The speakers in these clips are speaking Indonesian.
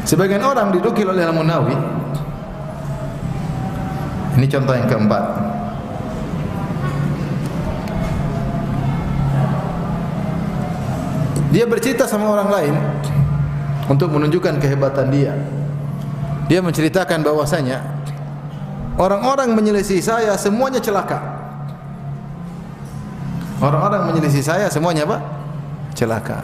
Sebagian orang didukil oleh Al-Munawi. Ini contoh yang keempat. Dia bercerita sama orang lain untuk menunjukkan kehebatan dia. Dia menceritakan bahwasanya orang-orang menyelisih saya semuanya celaka. Orang-orang menyelisih saya semuanya apa? Celaka.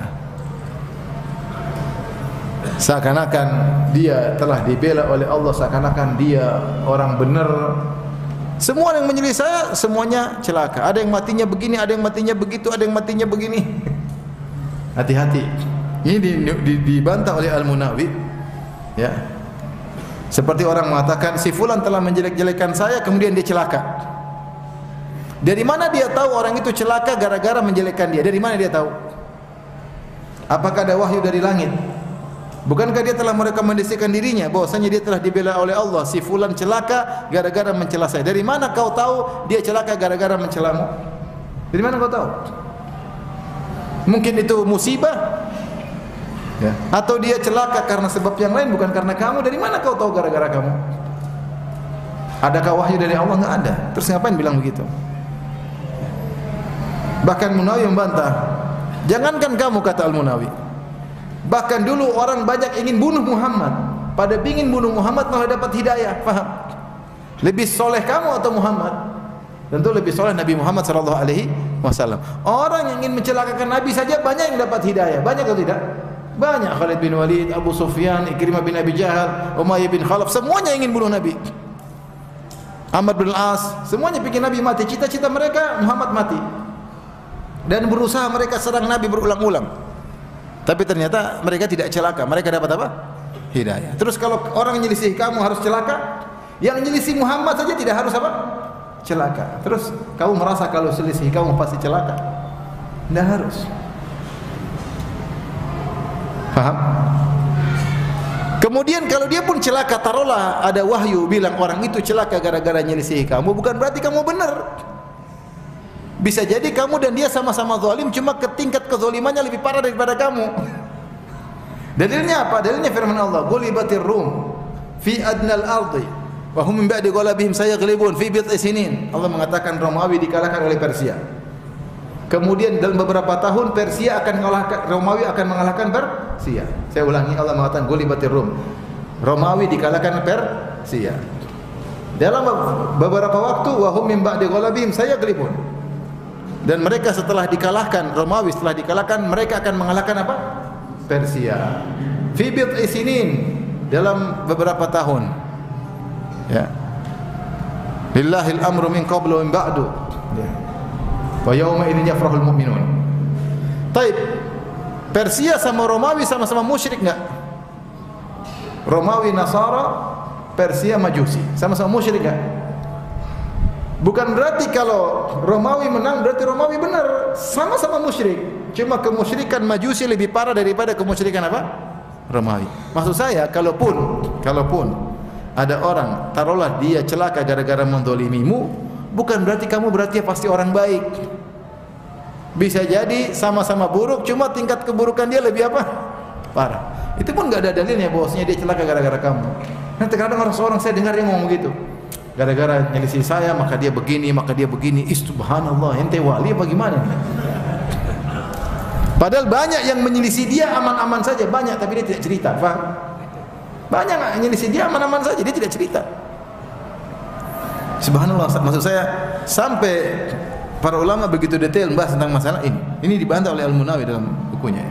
Seakan-akan dia telah dibela oleh Allah, seakan-akan dia orang benar. Semua yang menyelisih saya semuanya celaka. Ada yang matinya begini, ada yang matinya begitu, ada yang matinya begini. Hati-hati. Ini dibantah oleh Al-Munawi. Ya. Seperti orang mengatakan si fulan telah menjelek-jelekan saya, kemudian dia celaka. Dari mana dia tahu orang itu celaka gara-gara menjelekkan dia? Dari mana dia tahu? Apakah ada wahyu dari langit? Bukankah dia telah merekomendasikan dirinya bahwasanya dia telah dibela oleh Allah? Si fulan celaka gara-gara mencela saya. Dari mana kau tahu dia celaka gara-gara mencelamu? Dari mana kau tahu? Mungkin itu musibah, ya. Atau dia celaka karena sebab yang lain, bukan karena kamu. Dari mana kau tahu gara-gara kamu? Adakah wahyu dari Allah? Enggak ada. Terus ngapain bilang begitu? Bahkan Munawi membantah. Jangankan kamu, kata Al-Munawi, bahkan dulu orang banyak ingin bunuh Muhammad. Pada ingin bunuh Muhammad malah dapat hidayah. Faham? Lebih soleh kamu atau Muhammad? Tentu lebih soleh Nabi Muhammad SAW. Orang yang ingin mencelakakan Nabi saja banyak yang dapat hidayah. Banyak atau tidak? Banyak. Khalid bin Walid, Abu Sufyan, Ikrimah bin Abi Jahal, Umayyah bin Khalaf, semuanya ingin bunuh Nabi. Amr bin Al-As, semuanya bikin Nabi mati. Cita-cita mereka Muhammad mati. Dan berusaha mereka serang Nabi berulang-ulang. Tapi ternyata mereka tidak celaka. Mereka dapat apa? Hidayah. Terus kalau orang menyelisih kamu harus celaka? Yang menyelisih Muhammad saja tidak harus apa? Celaka. Terus kamu merasa kalau selisih kamu pasti celaka? Tidak harus. Paham? Kemudian kalau dia pun celaka, taruhlah ada wahyu bilang orang itu celaka gara-gara nyelisih kamu, bukan berarti kamu benar. Bisa jadi kamu dan dia sama-sama zalim, cuma tingkat kezalimannya lebih parah daripada kamu. Dalilnya apa? Dalilnya firman Allah, "Ghulibatir Rum fi adnal ardi wa hum min ba'di ghalabihim sayaghlibun fi bid'i sinin." Allah mengatakan Romawi dikalahkan oleh Persia. Kemudian dalam beberapa tahun Persia akan mengalahkan, Romawi akan mengalahkan Persia. Saya ulangi, Allah mengatakan Ghulibatir Rum. Romawi dikalahkan Persia. Dalam beberapa waktu wa hum min ba'di ghalabihim sayaghlibun. Dan mereka setelah dikalahkan, Romawi setelah dikalahkan, mereka akan mengalahkan apa? Persia. Fi bid'i sinin, dalam beberapa tahun. Ya. Lillahil amru min qablu wa min ba'du. Ya. Wa yawma idzin yafrahul mu'minun. Taib. Persia sama Romawi sama-sama musyrik enggak? Romawi Nasara, Persia Majusi. Sama-sama musyrik enggak? Bukan berarti kalau Romawi menang berarti Romawi benar. Sama-sama musyrik. Cuma kemusyrikan Majusi lebih parah daripada kemusyrikan apa? Romawi. Maksud saya, kalaupun ada orang, taruhlah dia celaka gara-gara mendolimimu, bukan berarti kamu pasti orang baik. Bisa jadi sama-sama buruk, cuma tingkat keburukan dia lebih apa? Parah. Itu pun enggak ada dalilnya bahwasanya dia celaka gara-gara kamu. Nah, terkadang orang saya dengar dia ngomong begitu. Gara-gara nyelisih saya maka dia begini, subhanallah, ente wali apa gimana? Padahal banyak yang menyelisih dia aman-aman saja, banyak, tapi dia tidak cerita, paham? Banyak yang menyelisih dia aman-aman saja, dia tidak cerita. Subhanallah, maksud saya sampai para ulama begitu detail membahas tentang masalah ini. Ini dibantah oleh Al-Munawi dalam bukunya.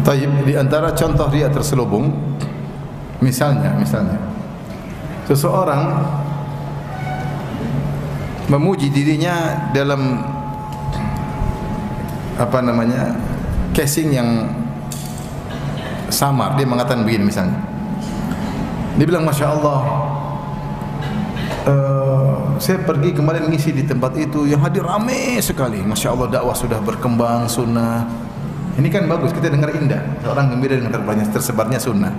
Taib, di antara contoh dia terselubung, misalnya seseorang memuji dirinya dalam casing yang samar. Dia mengatakan begini misalnya, dia bilang, Masya Allah, saya pergi kemarin ngisi di tempat itu, yang hadir ramai sekali, Masya Allah, dakwah sudah berkembang, sunnah. Ini kan bagus, kita dengar indah, seorang gembira dengan tersebarnya sunnah.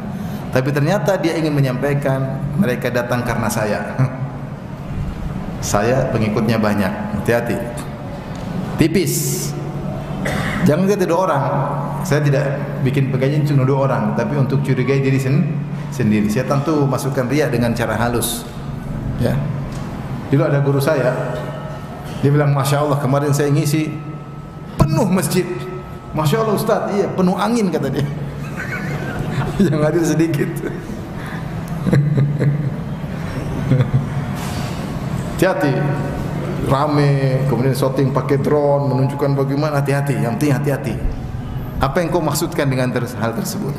Tapi ternyata dia ingin menyampaikan, mereka datang karena saya. Saya pengikutnya banyak. Hati-hati. Tipis. Jangan kita nuduh orang. Saya tidak bikin pengajian untuk nuduh orang, tapi untuk curigai diri sendiri. Setan tuh masukkan riya dengan cara halus. Ya. Dulu ada guru saya, dia bilang, Masya Allah kemarin saya ngisi penuh masjid. Masya Allah Ustaz, iya penuh angin kata dia. Yang hadir sedikit. Hati-hati, rame, kemudian shooting pakai drone, menunjukkan bagaimana, hati-hati, yang penting hati-hati. Apa yang kau maksudkan dengan hal tersebut?